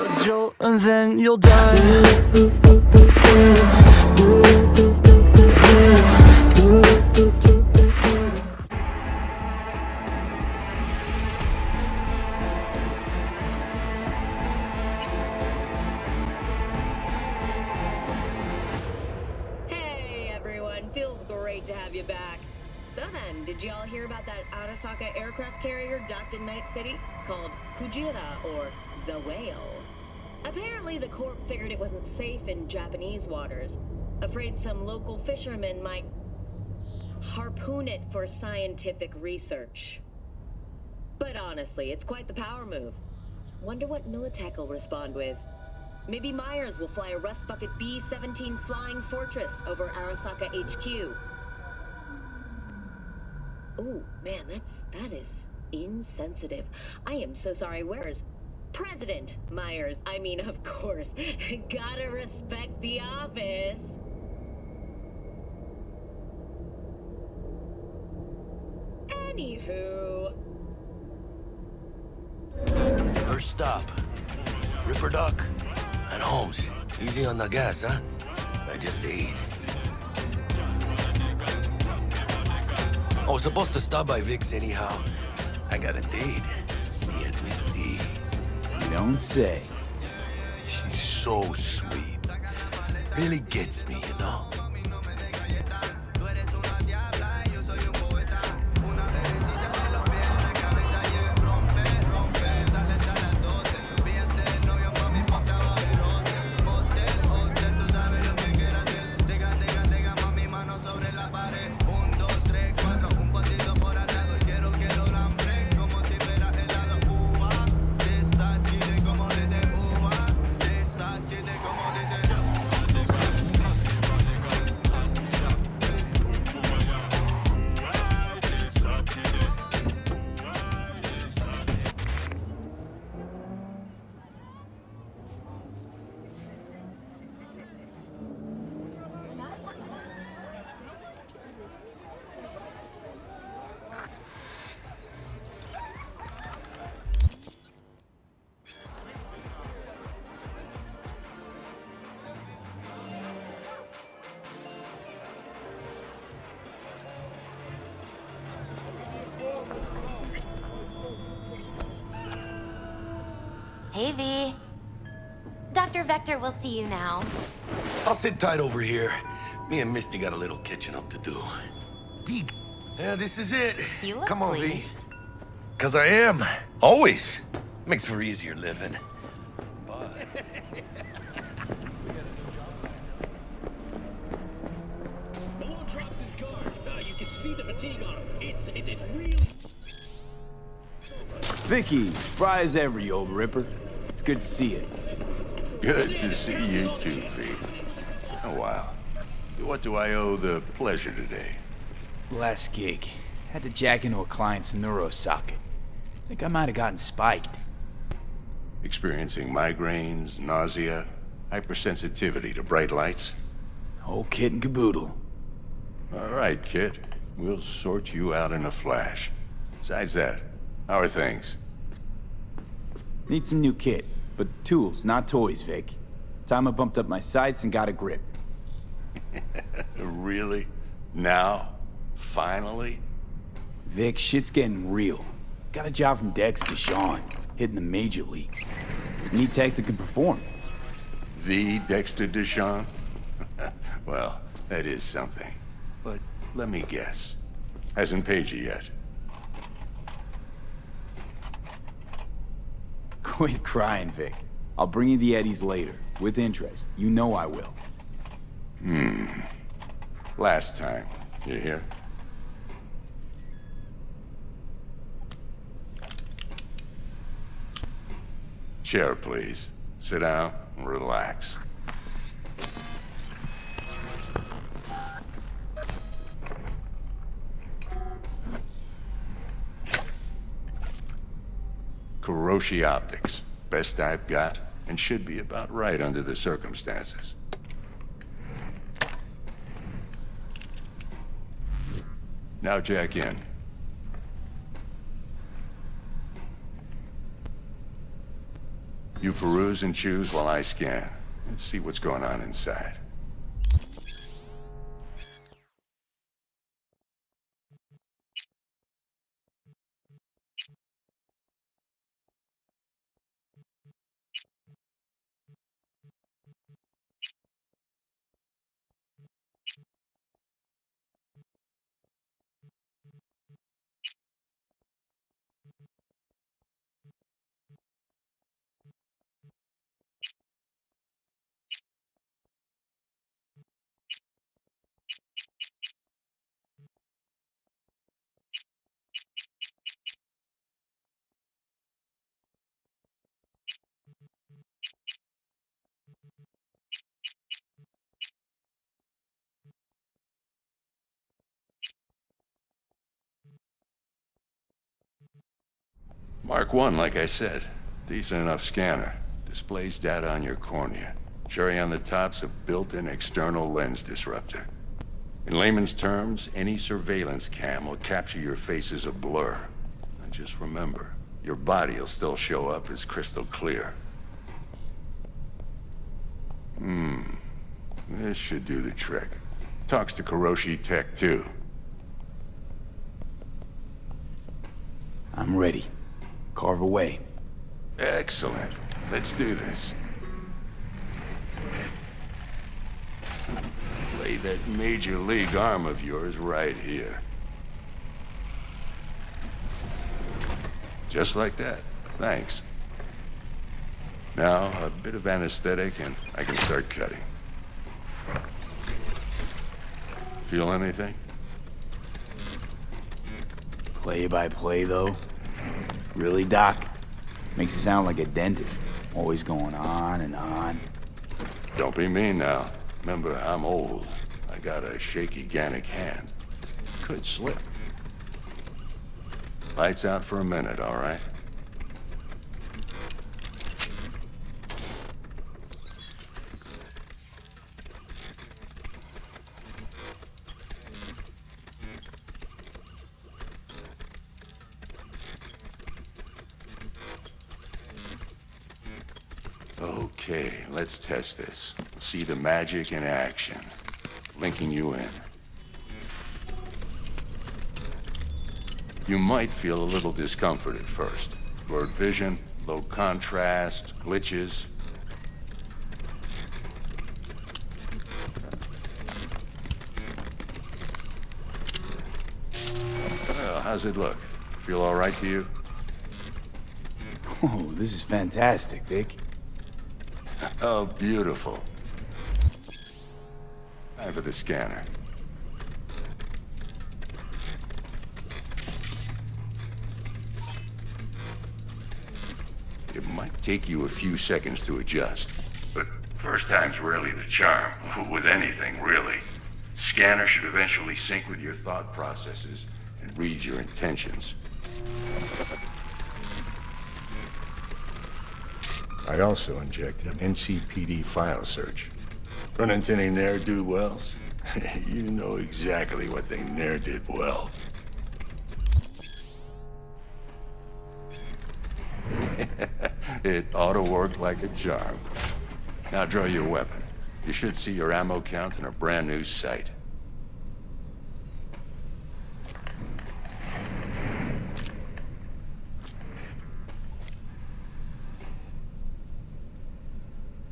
A jolt and then you'll die. Hey everyone, feels great to have you back. So then, did y'all hear about that Arasaka aircraft carrier docked in Night City called Kujira, or the Whale? Apparently the Corp figured it wasn't safe in Japanese waters, afraid some local fishermen might harpoon it for scientific research. But honestly, it's quite the power move. Wonder what Militech will respond with. Maybe Myers will fly a Rust Bucket B-17 Flying Fortress over Arasaka HQ. Oh, man, that is insensitive. I am so sorry. Where's President Myers? I mean, of course. Gotta respect the office. Anywho. First stop. Ripper Duck and Holmes. Easy on the gas, huh? I just ate. I was supposed to stop by Vic's anyhow. I got a date. Me and Miss D. You don't say. She's so sweet. Really gets me, you know? Hey, V. Dr. Vector will see you now. I'll sit tight over here. Me and Misty got a little catching up to do. V. Yeah, this is it. You look Come on, pleased. V. 'Cause I am. Always. Makes for easier living. Malone drops his guard. You can see the fatigue on him. It's real. Vicky, spry as ever, you old ripper. It's good to see you. Good to see you too, V. Oh, wow. What do I owe the pleasure today? Last gig. Had to jack into a client's neurosocket. Think I might have gotten spiked. Experiencing migraines, nausea, hypersensitivity to bright lights? Whole kit and caboodle. All right, kid. We'll sort you out in a flash. Besides that, how are things? Need some new kit, but tools, not toys, Vic. Time I bumped up my sights and got a grip. Really? Now? Finally? Vic, shit's getting real. Got a job from Dex to Sean, hitting the major leagues. Need tech that can perform. The Dexter Deshawn? Well, that is something. But let me guess. Hasn't paid you yet. Quit crying, Vic. I'll bring you the eddies later, with interest. You know I will. Last time. You hear? Chair, please. Sit down and relax. Kuroshi Optics. Best I've got, and should be about right under the circumstances. Now jack in. You peruse and choose while I scan. See what's going on inside. Mark 1, like I said. Decent enough scanner. Displays data on your cornea. Cherry on the top's a built-in external lens disruptor. In layman's terms, any surveillance cam will capture your face as a blur. And just remember, your body will still show up as crystal clear. This should do the trick. Talks to Kiroshi Tech, too. I'm ready. Carve away. Excellent. Let's do this. Lay that major league arm of yours right here. Just like that. Thanks. Now, a bit of anesthetic and I can start cutting. Feel anything? Play by play, though? Really, Doc? Makes you sound like a dentist. Always going on and on. Don't be mean now. Remember, I'm old. I got a shaky Gannic hand. Could slip. Lights out for a minute, all right? Okay, let's test this. See the magic in action. Linking you in. You might feel a little discomfort at first. Blurred vision, low contrast, glitches. Well, how's it look? Feel all right to you? Oh, this is fantastic, Vic. Oh, beautiful. Time for the scanner. It might take you a few seconds to adjust, but first time's rarely the charm, with anything, really. Scanner should eventually sync with your thought processes and read your intentions. I also injected an NCPD file search. Run into any ne'er-do-wells? You know exactly what they ne'er did well. It auto-worked like a charm. Now draw your weapon. You should see your ammo count in a brand new sight.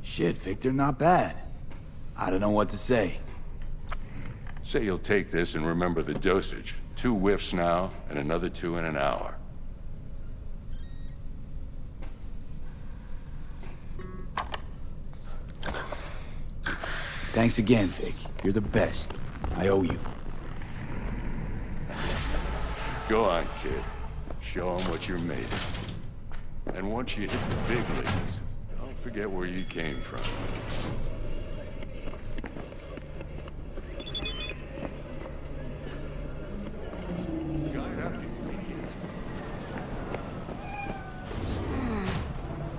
Shit, Victor, not bad. I don't know what to say. Say you'll take this and remember the dosage. 2 whiffs now, and another 2 in an hour. Thanks again, Vic. You're the best. I owe you. Go on, kid. Show them what you're made of. And once you hit the big leagues, don't forget where you came from.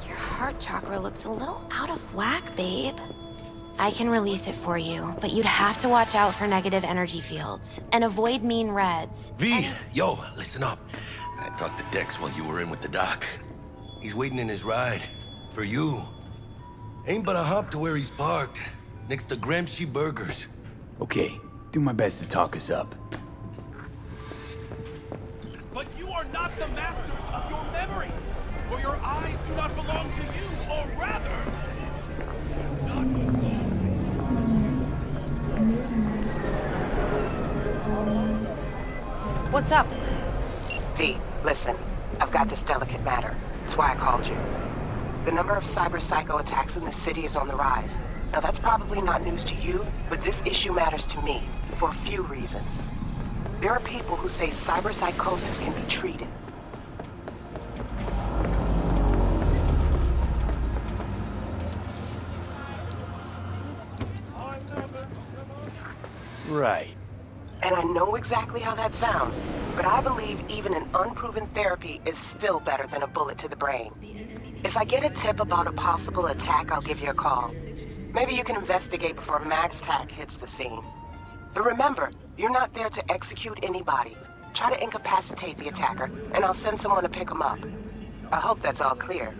Your heart chakra looks a little out of whack, babe. I can release it for you, but you'd have to watch out for negative energy fields and avoid mean reds. V, yo, listen up. I talked to Dex while you were in with the doc. He's waiting in his ride. For you. Ain't but a hop to where he's parked, next to Gramsci Burgers. Okay, do my best to talk us up. But you are not the masters of your memories, for your eyes do not belong to you, or rather... What's up? V, listen. I've got this delicate matter. That's why I called you. The number of cyber psycho attacks in the city is on the rise. Now that's probably not news to you, but this issue matters to me, for a few reasons. There are people who say cyber psychosis can be treated. Right. And I know exactly how that sounds, but I believe even an unproven therapy is still better than a bullet to the brain. If I get a tip about a possible attack, I'll give you a call. Maybe you can investigate before MaxTac hits the scene. But remember, you're not there to execute anybody. Try to incapacitate the attacker, and I'll send someone to pick him up. I hope that's all clear.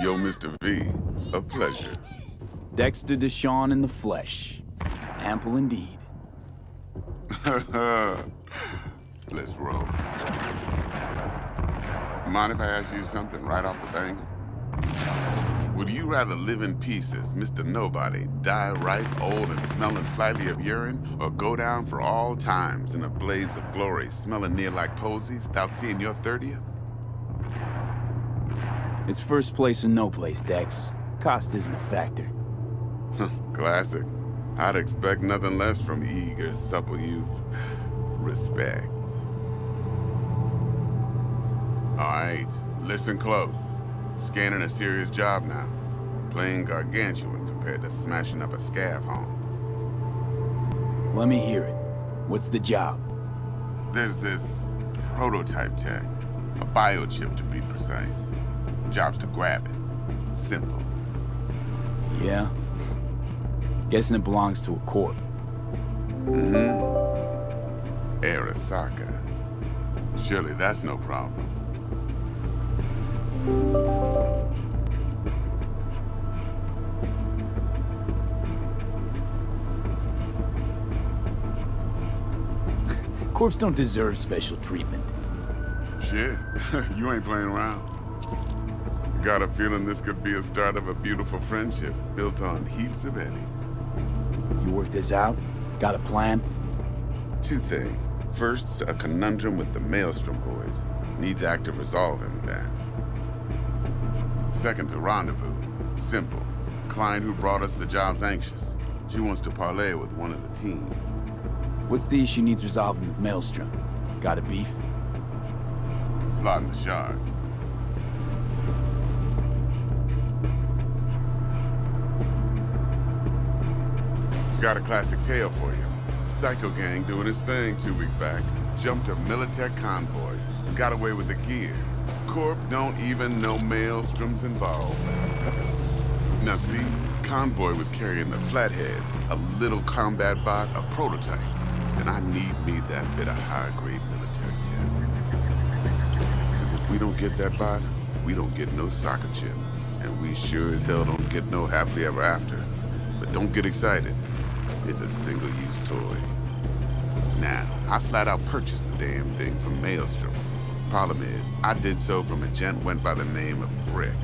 Yo, Mr. V, a pleasure. Dexter Deshawn in the flesh. Ample indeed. Let's roll. Mind if I ask you something right off the bangle? Would you rather live in pieces, Mr. Nobody, die ripe, old, and smelling slightly of urine, or go down for all times in a blaze of glory, smelling near like posies, without seeing your 30th? It's first place or no place, Dex. Cost isn't a factor. Classic. I'd expect nothing less from eager, supple youth. Respect. All right, listen close. Scanning a serious job now. Playing gargantuan compared to smashing up a scav home. Let me hear it. What's the job? There's this prototype tech. A biochip, to be precise. Job's to grab it. Simple. Yeah? Guessing it belongs to a corp. Arasaka. Surely that's no problem. Corps don't deserve special treatment. Shit, you ain't playing around. Got a feeling this could be a start of a beautiful friendship built on heaps of eddies. You work this out? Got a plan? Two things. First, a conundrum with the Maelstrom boys. Needs active resolving that. Second, a rendezvous. Simple. Client who brought us the job's anxious. She wants to parlay with one of the team. What's the issue needs resolving with Maelstrom? Got a beef? Slotting the shard. Got a classic tale for you. Psycho gang doing his thing 2 weeks back. Jumped a Militech convoy. Got away with the gear. Corp don't even know Maelstrom's involved. Now see, convoy was carrying the Flathead, a little combat bot, a prototype. And I need me that bit of high-grade military tech. Because if we don't get that bot, we don't get no soccer chip. And we sure as hell don't get no happily ever after. But don't get excited. It's a single-use toy. Now, I flat out purchased the damn thing from Maelstrom. Problem is, I did so from a gent went by the name of Brick.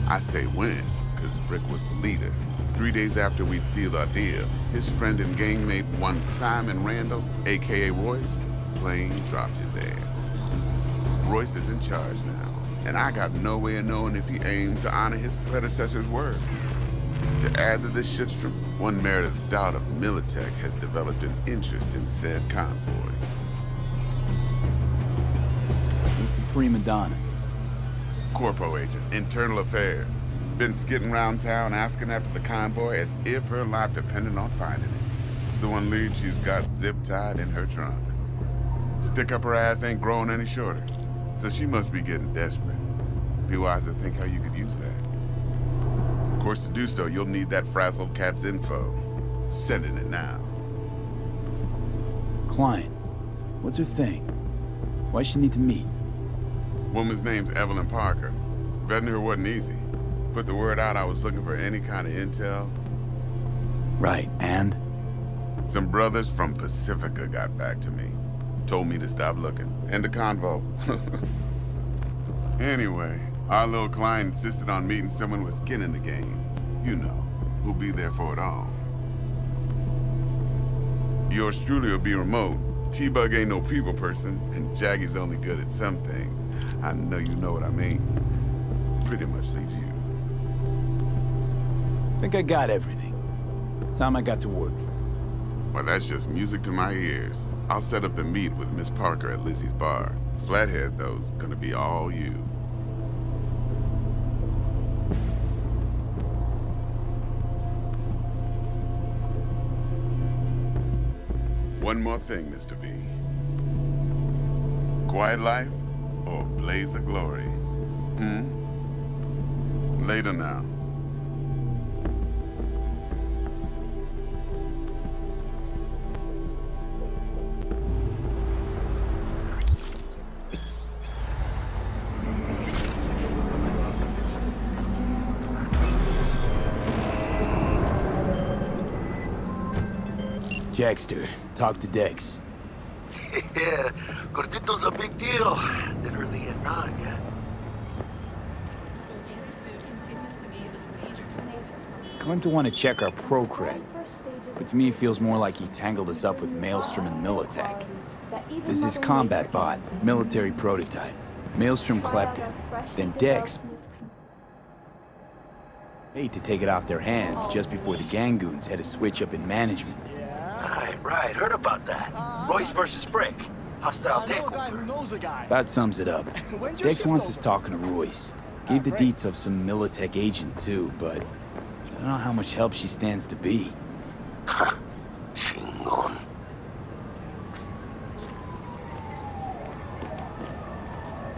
I say when, because Brick was the leader. 3 days after we'd sealed our deal, his friend and gangmate, one Simon Randall, a.k.a. Royce, plain dropped his ass. Royce is in charge now, and I got no way of knowing if he aims to honor his predecessor's word. To add to this shitstorm, one Meredith Stout of Militech has developed an interest in said convoy. Who's the prima donna? Corpo agent, internal affairs. Been skidding around town asking after the convoy as if her life depended on finding it. The one lead she's got zip-tied in her trunk. Stick up her ass ain't growing any shorter, so she must be getting desperate. Be wise to think how you could use that. course, to do so, you'll need that frazzled cat's info. Sending it now. Client. What's her thing? Why she need to meet? Woman's name's Evelyn Parker. Vetting her wasn't easy. Put the word out I was looking for any kind of intel. Right, and? Some brothers from Pacifica got back to me. Told me to stop looking. End of convo. Anyway, our little client insisted on meeting someone with skin in the game. You know, who'll be there for it all. Yours truly will be remote. T-Bug ain't no people person, and Jaggy's only good at some things. I know you know what I mean. Pretty much leaves you. Think I got everything. Time I got to work. Well, that's just music to my ears. I'll set up the meet with Miss Parker at Lizzie's bar. Flathead, though's gonna be all you. One more thing, Mr. V. Quiet life or blaze of glory? Later now. Jackster, talk to Dex. Yeah, Gordito's a big deal. Literally and not, yeah. Claimed to want to check our pro-cred, but to me it feels more like he tangled us up with Maelstrom and Militech. There's this combat bot, military prototype. Maelstrom clept it. Then Dex... hate to take it off their hands just before the Gangoons had a switch up in management. Right, heard about that. Royce versus Brick. Hostile takeover. About sums it up. Dex wants us talking to Royce. Gave the deets of some Militech agent too, but I don't know how much help she stands to be. Chingon.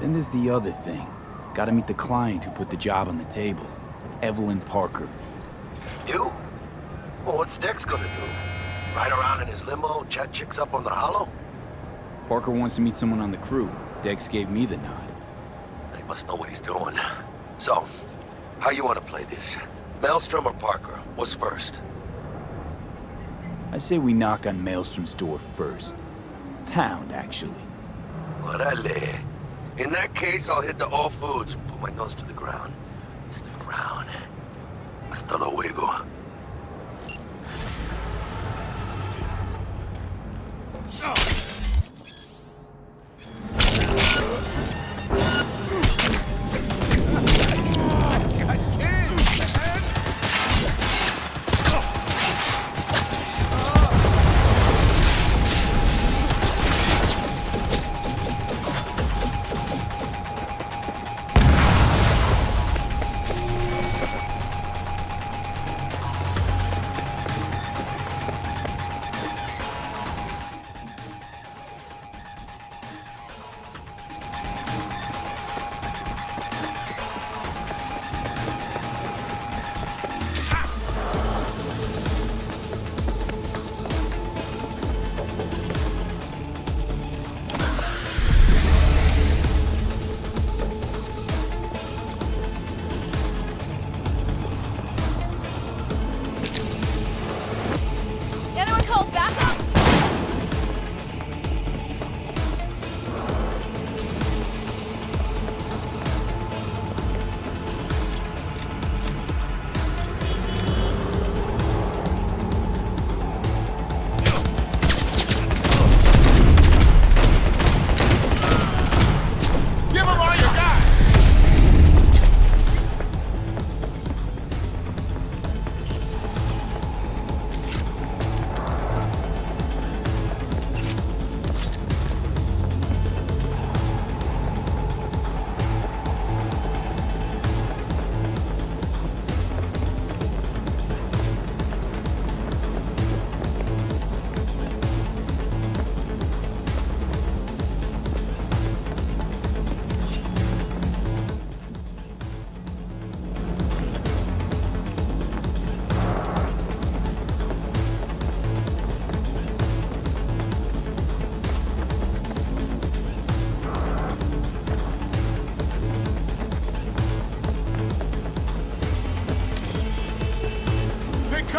Then there's the other thing. Gotta meet the client who put the job on the table. Evelyn Parker. You? Well, what's Dex gonna do? Ride around in his limo, chat chicks up on the hollow? Parker wants to meet someone on the crew. Dex gave me the nod. He must know what he's doing. So, how you want to play this? Maelstrom or Parker? What's first? I say we knock on Maelstrom's door first. Pound, actually. Orale. In that case, I'll hit the all foods, put my nose to the ground, sniff around. Hasta luego.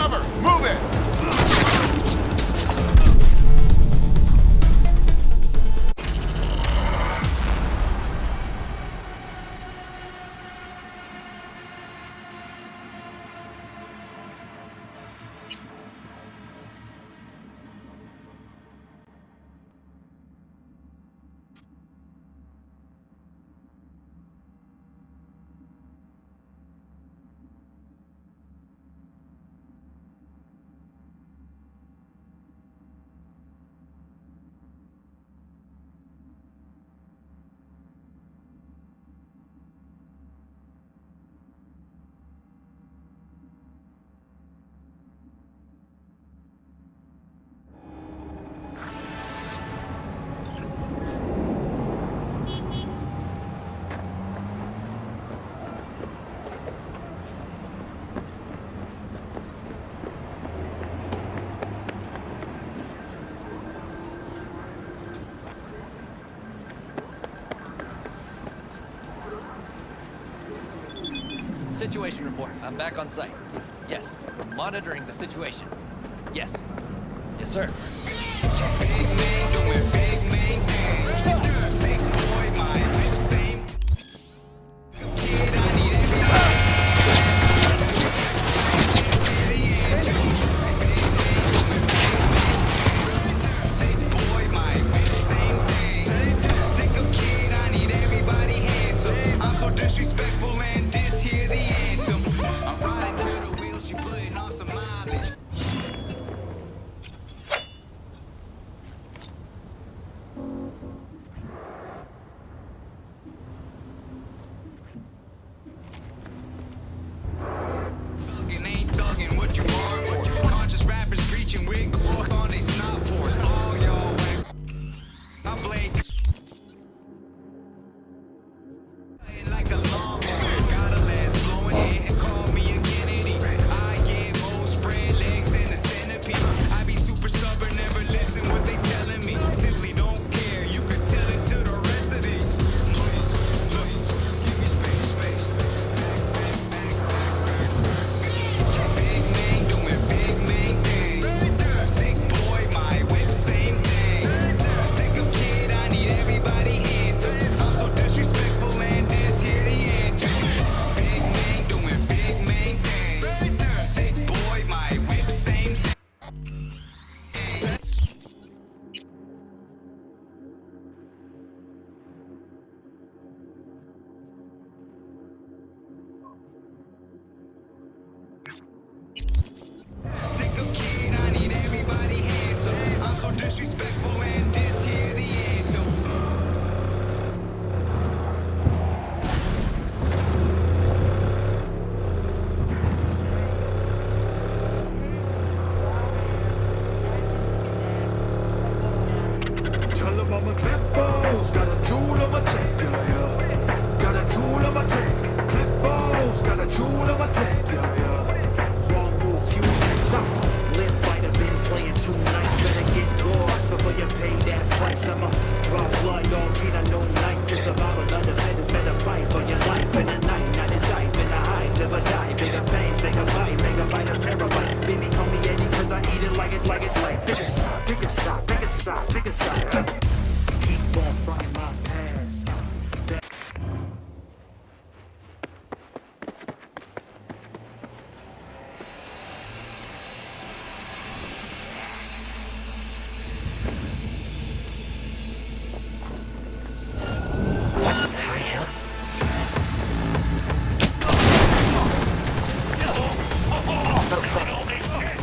cover! Move it! Situation report. I'm back on site. Yes, we're monitoring the situation. Yes. Yes, sir.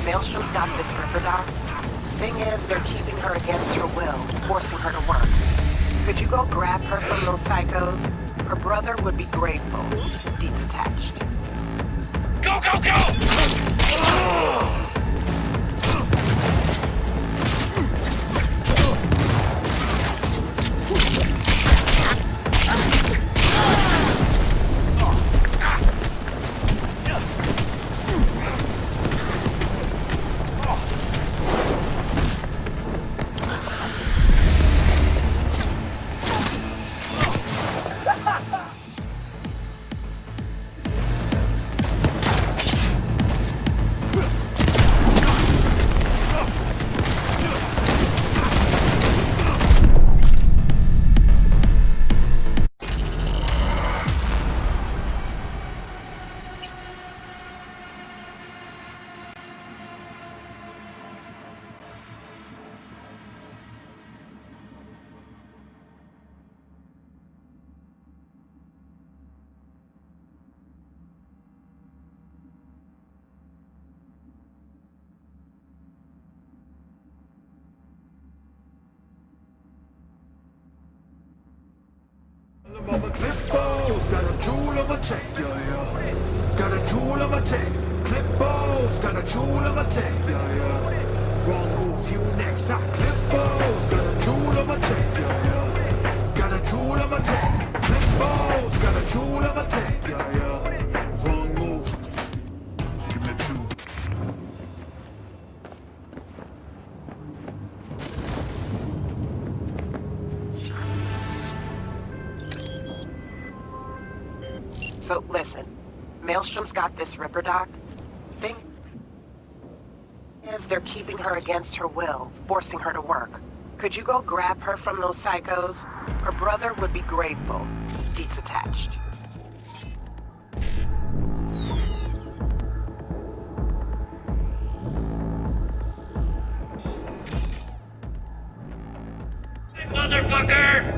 Maelstrom's got this Ripper Doc. Thing is, they're keeping her against her will, forcing her to work. Could you go grab her from those psychos? Her brother would be grateful. Deets attached. Go, go, go! Clippos, got a jewel on my tech, yeah, yeah. Got a jewel on my tech. Clippos, got a jewel on my tech, yeah, yeah. Wrong move, you next. Clippos, got a jewel on my tech, yeah, yeah. Got a jewel on my tech. Clippos, got a jewel on my tech, yeah, yeah. Wrong move. Give me two. So listen, Maelstrom's got this Ripper doc. Thing is, they're keeping her against her will, forcing her to work. Could you go grab her from those psychos? Her brother would be grateful. Deets attached. Motherfucker!